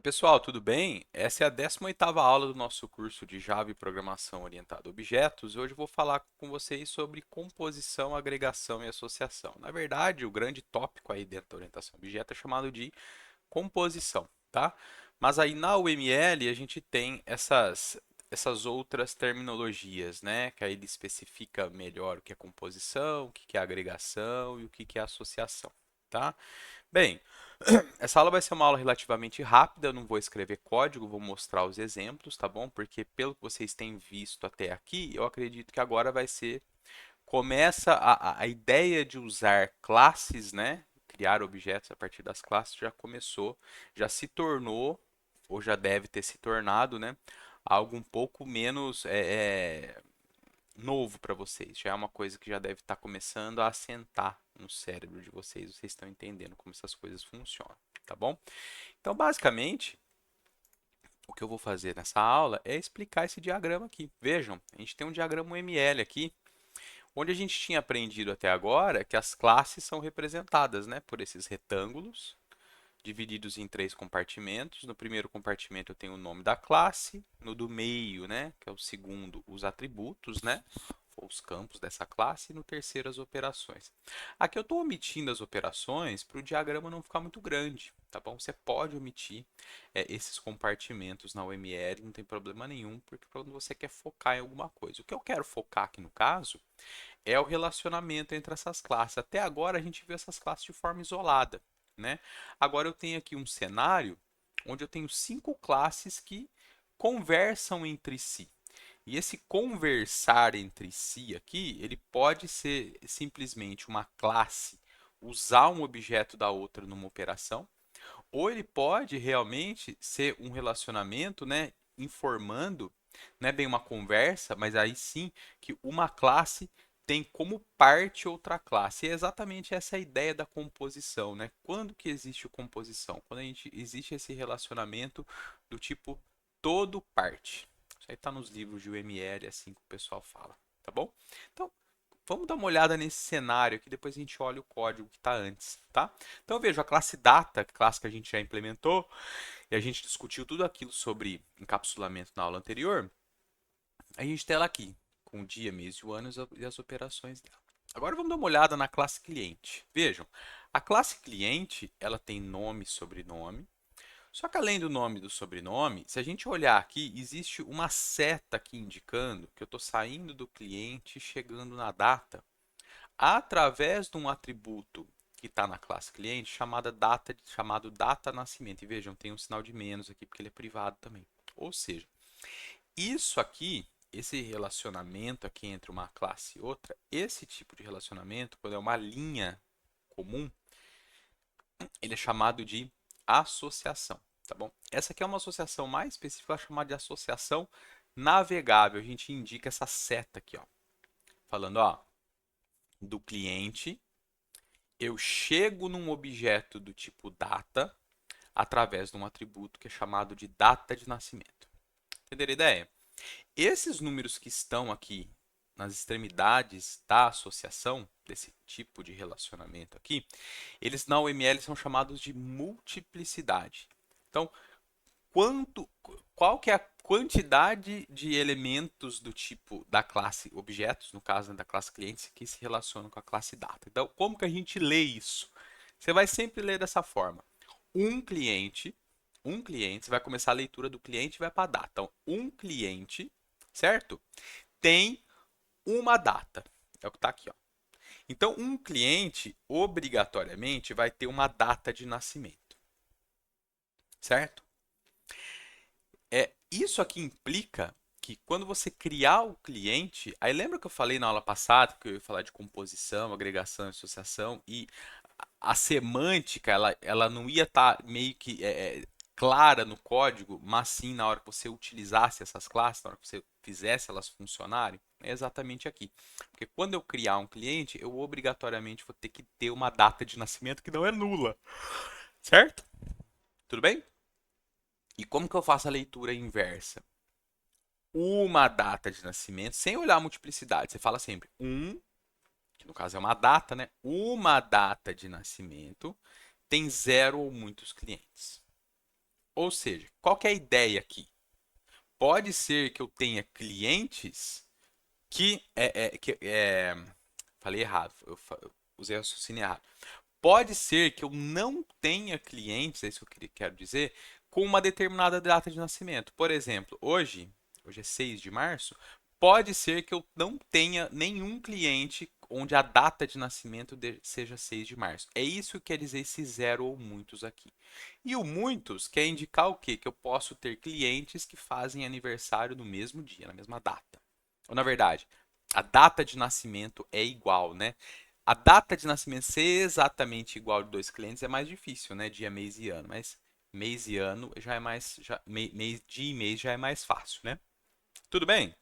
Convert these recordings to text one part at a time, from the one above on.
Oi, pessoal, tudo bem? Essa é a 18ª aula do nosso curso de Java e Programação Orientada a Objetos. Hoje eu vou falar com vocês sobre composição, agregação e associação. Na verdade, o grande tópico aí dentro da orientação a objeto é chamado de composição, tá? Mas aí na UML a gente tem essas outras terminologias, né? Que aí ele especifica melhor o que é composição, o que é agregação e o que é associação, tá? Bem, essa aula vai ser uma aula relativamente rápida, eu não vou escrever código, vou mostrar os exemplos, tá bom? Porque pelo que vocês têm visto até aqui, eu acredito que agora vai ser... Começa a ideia de usar classes, né? Criar objetos a partir das classes já começou, já se tornou, ou já deve ter se tornado, né? Algo um pouco menos novo para vocês. Já é uma coisa que já deve estar começando a assentar no cérebro de vocês. Vocês estão entendendo como essas coisas funcionam, tá bom? Então, basicamente, o que eu vou fazer nessa aula é explicar esse diagrama aqui. Vejam, a gente tem um diagrama UML aqui, onde a gente tinha aprendido até agora que as classes são representadas, né, por esses retângulos, divididos em três compartimentos. No primeiro compartimento eu tenho o nome da classe, no do meio, né, que é o segundo, os atributos, né, ou os campos dessa classe, e no terceiro as operações. Aqui eu estou omitindo as operações para o diagrama não ficar muito grande, tá bom? Você pode omitir esses compartimentos na UML, não tem problema nenhum, porque quando você quer focar em alguma coisa. O que eu quero focar aqui no caso é o relacionamento entre essas classes. Até agora a gente viu essas classes de forma isolada, né? Agora eu tenho aqui um cenário onde eu tenho 5 classes que conversam entre si. E esse conversar entre si aqui, ele pode ser simplesmente uma classe usar um objeto da outra numa operação, ou ele pode realmente ser um relacionamento, né, informando, não é bem uma conversa, mas aí sim que uma classe tem como parte outra classe. E é exatamente essa a ideia da composição, né? Quando que existe composição? Quando a gente existe esse relacionamento do tipo todo parte. Isso aí está nos livros de UML, é assim que o pessoal fala, tá bom? Então, vamos dar uma olhada nesse cenário aqui, depois a gente olha o código que está antes, tá? Então, veja, a classe data, classe que a gente já implementou, e a gente discutiu tudo aquilo sobre encapsulamento na aula anterior, a gente tem ela aqui, com o dia, mês e o ano e as operações dela. Agora vamos dar uma olhada na classe cliente. Vejam, a classe cliente, ela tem nome e sobrenome, só que além do nome e do sobrenome, se a gente olhar aqui, existe uma seta aqui indicando que eu estou saindo do cliente e chegando na data através de um atributo que está na classe cliente chamado data nascimento. E vejam, tem um sinal de menos aqui porque ele é privado também. Ou seja, isso aqui, esse relacionamento aqui entre uma classe e outra, esse tipo de relacionamento, quando é uma linha comum, ele é chamado de associação, tá bom? Essa aqui é uma associação mais específica, chamada de associação navegável. A gente indica essa seta aqui, ó, falando, ó, do cliente eu chego num objeto do tipo data através de um atributo que é chamado de data de nascimento. Entenderam a ideia? Esses números que estão aqui nas extremidades da associação, desse tipo de relacionamento aqui, eles na UML são chamados de multiplicidade. Então, quanto, qual que é a quantidade de elementos do tipo da classe objetos, no caso da classe clientes, que se relacionam com a classe data. Então, como que a gente lê isso? Você vai sempre ler dessa forma. Um cliente, você vai começar a leitura do cliente e vai para a data. Então, um cliente, certo? Tem uma data. É o que está aqui, ó. Então, um cliente obrigatoriamente vai ter uma data de nascimento, certo? Isso aqui implica que quando você criar o cliente, aí lembra que eu falei na aula passada que eu ia falar de composição, agregação, associação e a semântica ela não ia estar meio que clara no código, mas sim na hora que você utilizasse essas classes, na hora que você fizesse elas funcionarem, é exatamente aqui. Porque quando eu criar um cliente, eu obrigatoriamente vou ter que ter uma data de nascimento que não é nula, certo? Tudo bem? E como que eu faço a leitura inversa? Uma data de nascimento, sem olhar a multiplicidade. Você fala sempre que no caso é uma data, né? Uma data de nascimento tem zero ou muitos clientes. Ou seja, qual que é a ideia aqui? Pode ser que eu tenha clientes falei errado, eu usei o raciocínio errado. Pode ser que eu não tenha clientes, é isso que eu quero dizer, com uma determinada data de nascimento. Por exemplo, hoje é 6 de março, pode ser que eu não tenha nenhum cliente onde a data de nascimento seja 6 de março. É isso que quer dizer esse zero ou muitos aqui. E o muitos quer indicar o quê? Que eu posso ter clientes que fazem aniversário no mesmo dia, na mesma data. Ou na verdade, a data de nascimento é igual, né? A data de nascimento ser exatamente igual de dois clientes é mais difícil, né? Dia, mês e ano. Mas mês e ano já é mais. Dia e mês já é mais fácil, né? Tudo bem?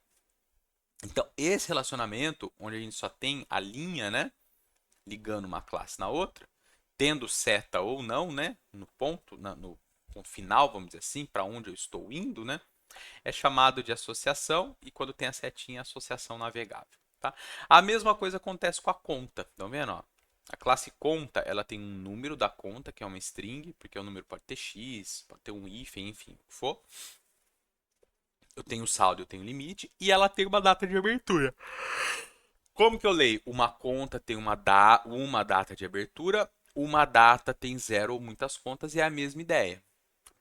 Então, esse relacionamento, onde a gente só tem a linha, né? Ligando uma classe na outra, tendo seta ou não, né? No ponto, no ponto final, vamos dizer assim, para onde eu estou indo, né? É chamado de associação e quando tem a setinha, associação navegável. Tá? A mesma coisa acontece com a conta. Estão vendo? Ó? A classe conta, ela tem um número da conta, que é uma string, porque o número pode ter x, pode ter um hífen, enfim, o que for. Eu tenho saldo, eu tenho limite, e ela tem uma data de abertura. Como que eu leio? Uma conta tem uma data de abertura, uma data tem zero ou muitas contas, e é a mesma ideia.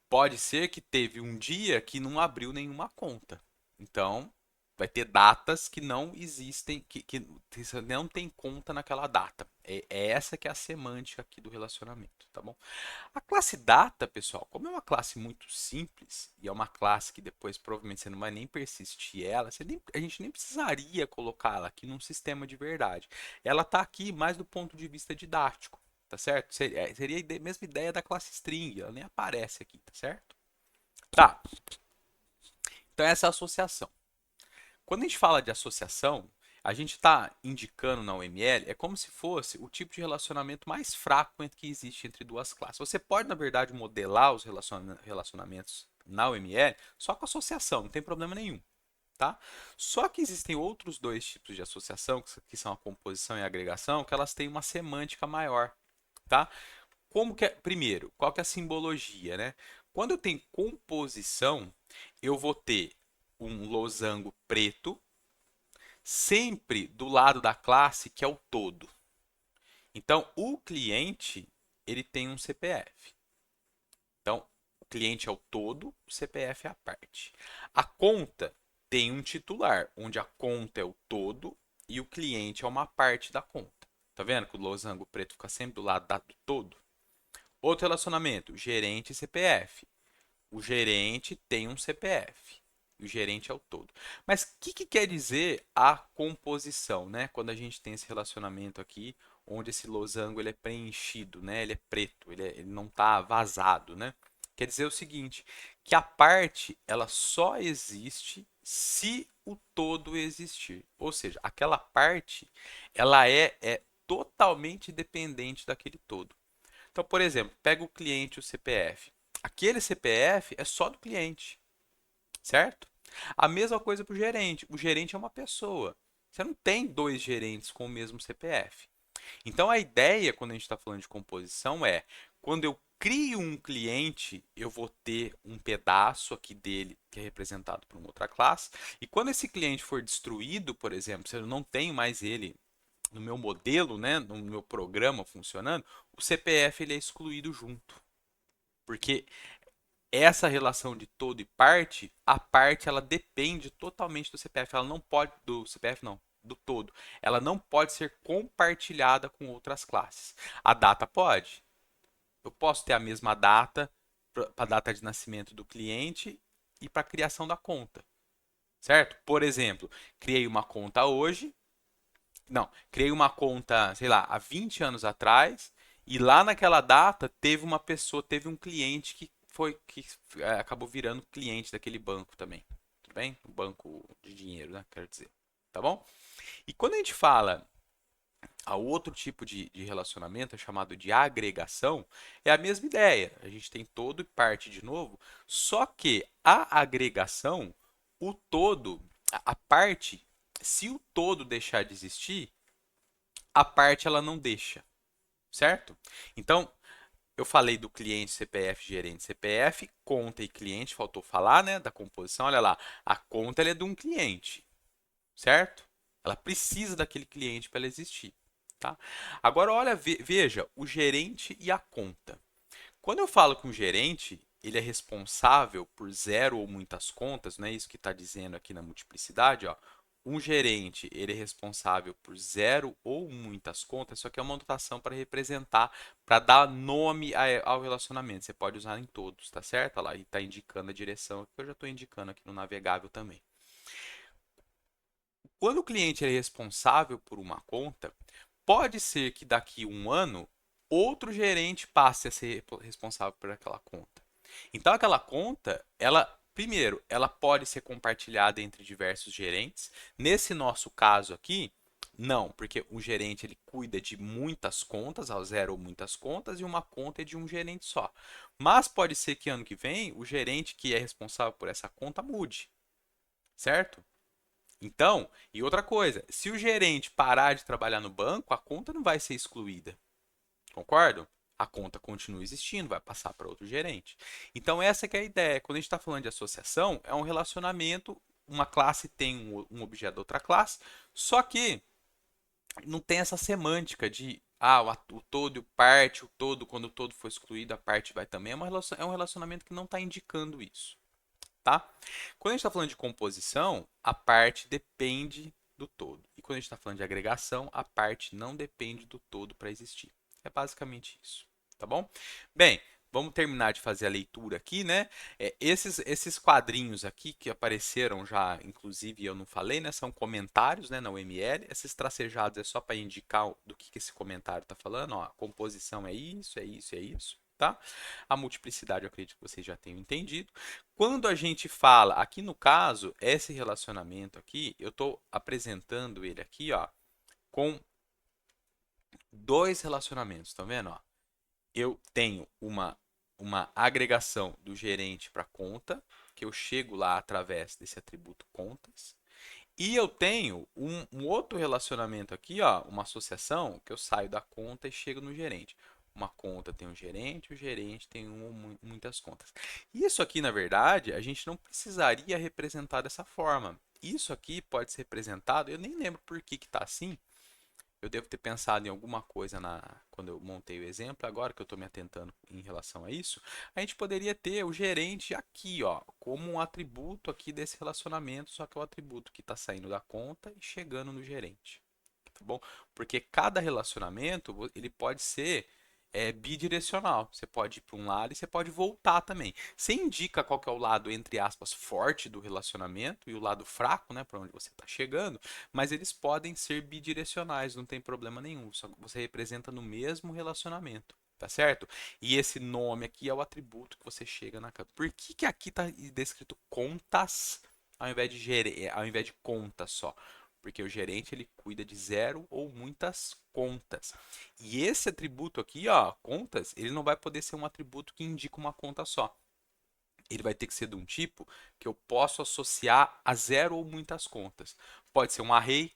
Pode ser que teve um dia que não abriu nenhuma conta. Então, vai ter datas que não existem, que você não tem conta naquela data. É essa que é a semântica aqui do relacionamento, tá bom? A classe data, pessoal, como é uma classe muito simples e é uma classe que depois provavelmente você não vai nem persistir ela, a gente nem precisaria colocá-la aqui num sistema de verdade. Ela está aqui mais do ponto de vista didático, tá certo? Seria a mesma ideia da classe string, ela nem aparece aqui, tá certo? Tá, então essa é a associação. Quando a gente fala de associação, a gente está indicando na UML, é como se fosse o tipo de relacionamento mais fraco que existe entre duas classes. Você pode, na verdade, modelar os relacionamentos na UML só com associação, não tem problema nenhum. Tá? Só que existem outros dois tipos de associação, que são a composição e a agregação, que elas têm uma semântica maior. Tá? Como que é, primeiro, qual que é a simbologia, né? Quando eu tenho composição, eu vou ter um losango preto sempre do lado da classe que é o todo. Então, o cliente, ele tem um CPF. Então, o cliente é o todo, o CPF é a parte. A conta tem um titular, onde a conta é o todo e o cliente é uma parte da conta. Tá vendo que o losango preto fica sempre do lado do todo? Outro relacionamento, gerente e CPF. O gerente tem um CPF. O gerente é o todo. Mas o que quer dizer a composição, né? Quando a gente tem esse relacionamento aqui, onde esse losango ele é preenchido, né? Ele é preto, ele não está vazado, né? Quer dizer o seguinte, que a parte ela só existe se o todo existir. Ou seja, aquela parte ela é totalmente dependente daquele todo. Então, por exemplo, pega o cliente e o CPF. Aquele CPF é só do cliente, certo? A mesma coisa para o gerente. O gerente é uma pessoa. Você não tem dois gerentes com o mesmo CPF. Então, a ideia, quando a gente está falando de composição, é quando eu crio um cliente, eu vou ter um pedaço aqui dele que é representado por uma outra classe. E quando esse cliente for destruído, por exemplo, se eu não tenho mais ele no meu modelo, né, no meu programa funcionando, o CPF ele é excluído junto. Porque essa relação de todo e parte, a parte ela depende totalmente do CPF. Ela não pode do CPF não, do todo. Ela não pode ser compartilhada com outras classes. A data pode. Eu posso ter a mesma data para a data de nascimento do cliente e para a criação da conta, certo? Por exemplo, criei uma conta hoje. Não, criei uma conta, sei lá, há 20 anos atrás, e lá naquela data teve uma pessoa, teve um cliente que acabou virando cliente daquele banco também. Tudo bem? Um banco de dinheiro, né? Quero dizer. Tá bom? E quando a gente fala a outro tipo de relacionamento, é chamado de agregação, é a mesma ideia. A gente tem todo e parte de novo, só que a agregação, o todo, a parte, se o todo deixar de existir, a parte ela não deixa, certo? Então, Eu falei do cliente CPF, gerente CPF, conta e cliente, faltou falar, né, da composição. Olha lá, a conta ela é de um cliente, certo? Ela precisa daquele cliente para ela existir, tá? Agora, olha, veja, o gerente e a conta. Quando eu falo com o gerente, ele é responsável por zero ou muitas contas, não é isso que está dizendo aqui na multiplicidade, ó. Um gerente, ele é responsável por zero ou muitas contas, só que é uma notação para representar, para dar nome ao relacionamento. Você pode usar em todos, tá certo? Olha lá, e está indicando a direção, que eu já estou indicando aqui no navegável também. Quando o cliente é responsável por uma conta, pode ser que daqui a um ano outro gerente passe a ser responsável por aquela conta. Então aquela conta, ela primeiro, ela pode ser compartilhada entre diversos gerentes. Nesse nosso caso aqui, não, porque o gerente ele cuida de muitas contas, ao zero ou muitas contas, e uma conta é de um gerente só. Mas pode ser que ano que vem o gerente que é responsável por essa conta mude, certo? Então, e outra coisa, se o gerente parar de trabalhar no banco, a conta não vai ser excluída. Concordo? A conta continua existindo, vai passar para outro gerente. Então, essa que é a ideia. Quando a gente está falando de associação, é um relacionamento, uma classe tem um objeto da outra classe, só que não tem essa semântica de o todo e o parte, o todo, quando o todo for excluído, a parte vai também. É um relacionamento que não está indicando isso, tá? Quando a gente está falando de composição, a parte depende do todo. E quando a gente está falando de agregação, a parte não depende do todo para existir. É basicamente isso, tá bom? Bem, vamos terminar de fazer a leitura aqui, né? Esses quadrinhos aqui que apareceram já, inclusive eu não falei, né? São comentários, né, na UML. Esses tracejados é só para indicar do que esse comentário está falando. Ó, a composição é isso, é isso, é isso. Tá? A multiplicidade eu acredito que vocês já tenham entendido. Quando a gente fala, aqui no caso, esse relacionamento aqui, eu estou apresentando ele aqui, ó, com dois relacionamentos, tá vendo? Ó? Eu tenho uma agregação do gerente para conta, que eu chego lá através desse atributo contas. E eu tenho um outro relacionamento aqui, ó, uma associação, que eu saio da conta e chego no gerente. Uma conta tem um gerente, o gerente tem muitas contas. Isso aqui, na verdade, a gente não precisaria representar dessa forma. Isso aqui pode ser representado, eu nem lembro por que está assim, eu devo ter pensado em alguma coisa quando eu montei o exemplo, agora que eu estou me atentando em relação a isso, a gente poderia ter o gerente aqui, ó, como um atributo aqui desse relacionamento, só que é o atributo que está saindo da conta e chegando no gerente, tá bom? Porque cada relacionamento, ele pode ser bidirecional. Você pode ir para um lado e você pode voltar também. Você indica qual que é o lado, entre aspas, forte do relacionamento e o lado fraco, né, para onde você está chegando, mas eles podem ser bidirecionais, não tem problema nenhum. Só que você representa no mesmo relacionamento. Tá certo? E esse nome aqui é o atributo que você chega na câmera. Por que aqui está descrito contas ao invés de contas só? Porque o gerente ele cuida de zero ou muitas contas. E esse atributo aqui, ó, contas, ele não vai poder ser um atributo que indica uma conta só. Ele vai ter que ser de um tipo que eu posso associar a zero ou muitas contas. Pode ser um array,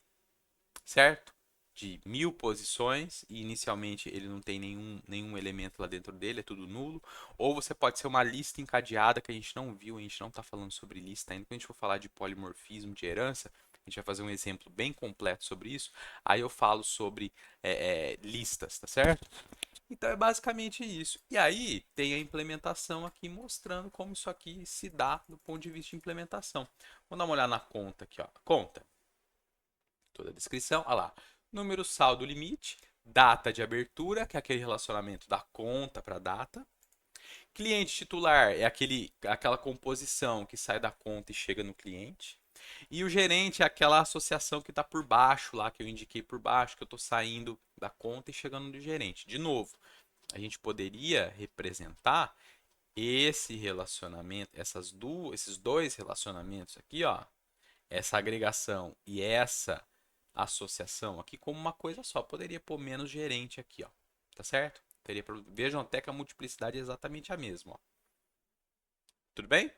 certo? De 1000 posições e inicialmente ele não tem nenhum elemento lá dentro dele, é tudo nulo. Ou você pode ser uma lista encadeada que a gente não viu, a gente não está falando sobre lista ainda. Quando a gente for falar de polimorfismo, de herança, a gente vai fazer um exemplo bem completo sobre isso. Aí eu falo sobre listas, tá certo? Então é basicamente isso. E aí tem a implementação aqui mostrando como isso aqui se dá do ponto de vista de implementação. Vamos dar uma olhada na conta aqui, ó. Conta. Toda a descrição. Olha lá. Número, saldo, limite. Data de abertura, que é aquele relacionamento da conta para a data. Cliente titular é aquela composição que sai da conta e chega no cliente. E o gerente é aquela associação que está por baixo lá, que eu indiquei por baixo, que eu estou saindo da conta e chegando no gerente. De novo, a gente poderia representar esse relacionamento, esses dois relacionamentos aqui, ó, essa agregação e essa associação aqui como uma coisa só. Poderia pôr menos gerente aqui, ó. Tá certo? Vejam até que a multiplicidade é exatamente a mesma, ó. Tudo bem?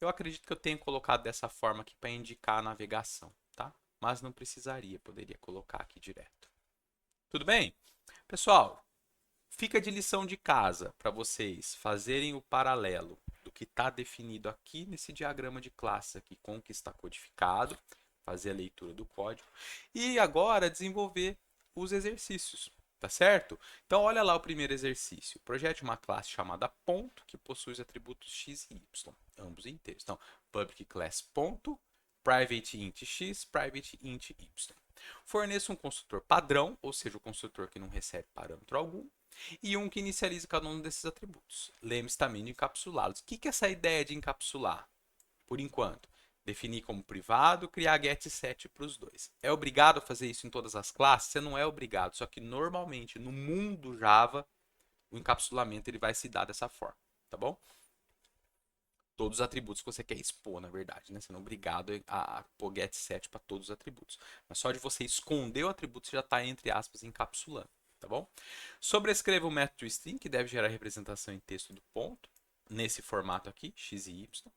Eu acredito que eu tenho colocado dessa forma aqui para indicar a navegação, tá? Mas não precisaria, poderia colocar aqui direto. Tudo bem? Pessoal, Fica de lição de casa para vocês fazerem o paralelo do que está definido aqui nesse diagrama de classe aqui com o que está codificado, fazer a leitura do código e agora desenvolver os exercícios, tá certo? Então olha lá o primeiro exercício. Projete uma classe chamada ponto que possui os atributos x e y, ambos inteiros. Então, public class ponto, private int x, private int y. Forneça um construtor padrão, ou seja, o construtor que não recebe parâmetro algum, e um que inicializa cada um desses atributos. Lembre-se também de encapsulá-los. O que é essa ideia de encapsular? Por enquanto, definir como privado, criar getSet para os dois. É obrigado a fazer isso em todas as classes? Você não é obrigado, só que normalmente no mundo Java, o encapsulamento ele vai se dar dessa forma, tá bom? Todos os atributos que você quer expor, na verdade, né? Você não é obrigado a pôr getSet para todos os atributos. Mas só de você esconder o atributo, você já está, entre aspas, encapsulando, tá bom? Sobrescreva o método string, que deve gerar representação em texto do ponto, nesse formato aqui, x e y.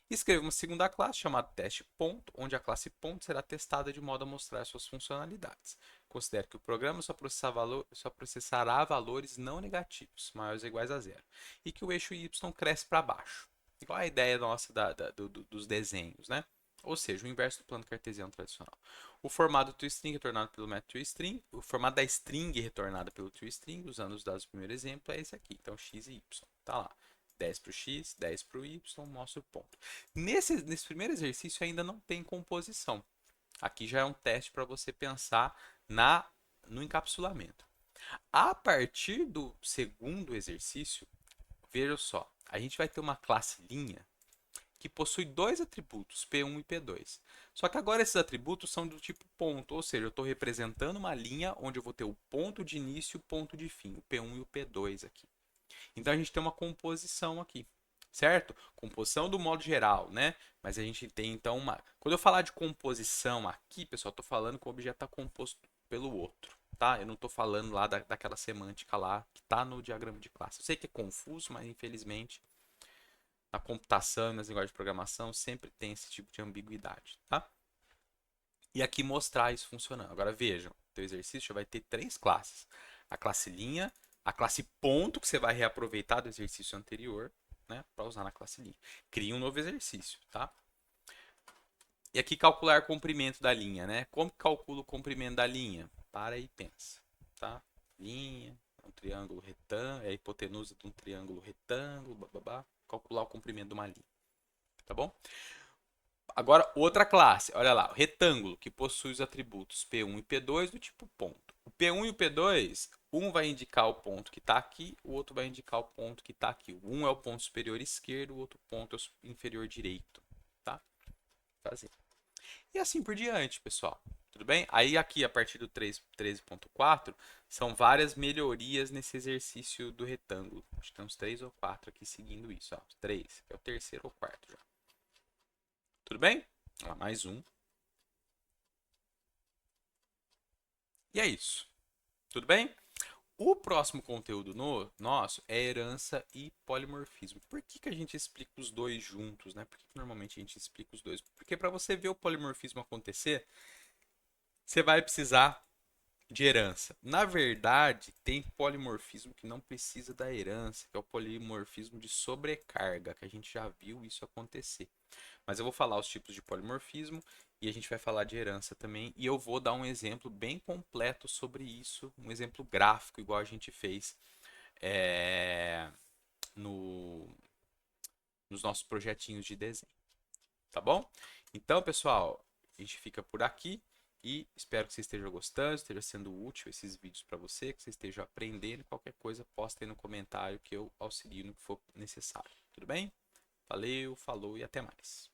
Escreva uma segunda classe chamada teste.ponto, onde a classe ponto será testada de modo a mostrar suas funcionalidades. Considere que o programa só processará valores não negativos, maiores ou iguais a zero, e que o eixo y cresce para baixo. Igual a ideia nossa dos desenhos, né? Ou seja, o inverso do plano cartesiano tradicional. O formato do toString retornado pelo método toString, o formato da string retornada pelo toString, usando os dados do primeiro exemplo, é esse aqui. Então, x e y. Tá lá. 10 para o x, 10 para o y, mostra o ponto. Nesse primeiro exercício ainda não tem composição. Aqui já é um teste para você pensar no encapsulamento. A partir do segundo exercício, veja só, a gente vai ter uma classe linha que possui dois atributos, P1 e P2. Só que agora esses atributos são do tipo ponto, ou seja, eu estou representando uma linha onde eu vou ter o ponto de início e o ponto de fim, o P1 e o P2 aqui. Então a gente tem uma composição aqui, certo? Composição do modo geral, né? Mas a gente tem então uma. Quando eu falar de composição aqui, pessoal, estou falando que o objeto está composto pelo outro, tá? Eu não estou falando lá daquela semântica lá que está no diagrama de classe. Eu sei que é confuso, mas infelizmente na computação e nas linguagens de programação sempre tem esse tipo de ambiguidade, tá? E aqui mostrar isso funcionando. Agora vejam, o teu exercício vai ter três classes: a classe linha, a classe ponto, que você vai reaproveitar do exercício anterior, né, para usar na classe linha. Cria um novo exercício, tá? E aqui calcular comprimento da linha, né? Como que calcula o comprimento da linha? Para e pensa, tá? Linha, um triângulo retângulo, é a hipotenusa de um triângulo retângulo, bababá. Calcular o comprimento de uma linha, tá bom? Agora, outra classe, olha lá, retângulo, que possui os atributos P1 e P2 do tipo ponto. O P1 e o P2, um vai indicar o ponto que está aqui, o outro vai indicar o ponto que está aqui. Um é o ponto superior esquerdo, o outro ponto é o inferior direito, tá? Fazer. E assim por diante, pessoal. Tudo bem? Aí aqui, a partir do 13.4, são várias melhorias nesse exercício do retângulo. Acho que tem uns 3 ou 4 aqui seguindo isso. Ó. 3, que é o terceiro ou quarto já. Tudo bem? Ó, mais um. E é isso. Tudo bem? O próximo conteúdo nosso é herança e polimorfismo. Por que a gente explica os dois juntos, né? Por que normalmente a gente explica os dois? Porque para você ver o polimorfismo acontecer, você vai precisar de herança. Na verdade, tem polimorfismo que não precisa da herança, que é o polimorfismo de sobrecarga, que a gente já viu isso acontecer. Mas eu vou falar os tipos de polimorfismo e a gente vai falar de herança também. E eu vou dar um exemplo bem completo sobre isso, um exemplo gráfico, igual a gente fez no, nos nossos projetinhos de desenho. Tá bom? Então, pessoal, a gente fica por aqui. E espero que você esteja gostando, esteja sendo útil esses vídeos para você, que você esteja aprendendo. Qualquer coisa, posta aí no comentário que eu auxilio no que for necessário. Tudo bem? Valeu, falou e até mais.